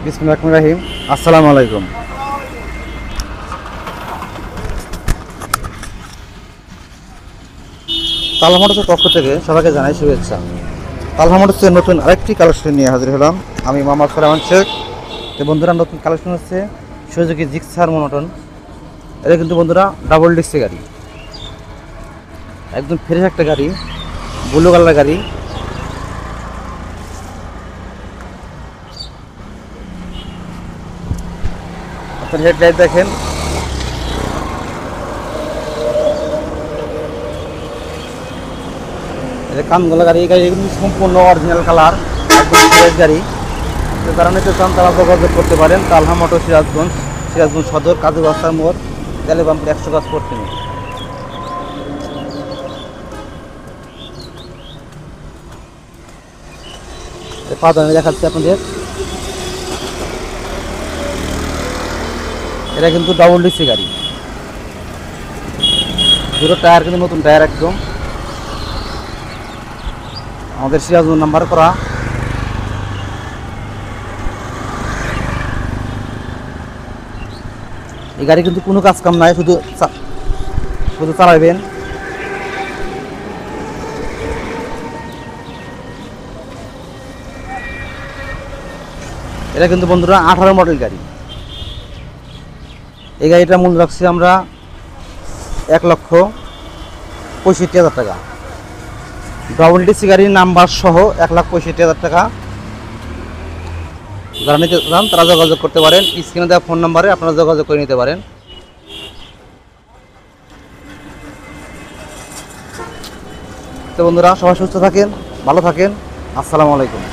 বিসমিল্লাহির রহমানির রহিম। আসসালামু আলাইকুম। তালহা মোটরসের পক্ষ থেকে সবাইকে জানাই শুভেচ্ছা। তালহা মোটরসের নতুন আরেকটি কালেকশন নিয়ে হাজির হলাম আমি মোহাম্মদ সালামান শেখ। তো বন্ধুরা, নতুন কালেকশন হচ্ছে সুজুকি জিক্সার মনোটন। এটা কিন্তু বন্ধুরা ডাবল ডিস্কের গাড়ি, একদম ফ্রেশ একটা গাড়ি, ব্লু কালার গাড়ি। আপনার হেডলাইট দেখেন, এটা কানগোলা গাড়ি। এই গাড়ি কিন্তু সম্পূর্ণ অরিজিনাল কালার, একদম ফ্রেশ গাড়ি। তো যারা নিতে চান তারা যোগাযোগ করতে পারেন। তালহা মোটর সিরাজগঞ্জ সদর, কাজী বাস্তার মোড়, তেলেবামপুর 100 গাছ পড়তে নেই। পাদানি দেখাচ্ছি আপনাদের, এটা কিন্তু ডাবল ডিসি গাড়ি। দুটো টায়ার কিন্তু নতুন টায়ার একদম, আমাদের সিরাজগঞ্জ নাম্বার করা। এই গাড়ি কিন্তু কোনো কাজ কাম নাই, শুধু চালাবেন। এটা কিন্তু বন্ধুরা 18 মডেল গাড়ি। এই গাড়িটা মূল্য রাখছি আমরা 1,65,000 টাকা। ডাবল ডিসি গাড়ির নাম্বার সহ 1,65,000 টাকা। যারা নিতে চান তারা যোগাযোগ করতে পারেন। স্ক্রিনে দেওয়া ফোন নাম্বারে আপনারা যোগাযোগ করে নিতে পারেন। তো বন্ধুরা, সবাই সুস্থ থাকেন, ভালো থাকেন। আসসালামু আলাইকুম।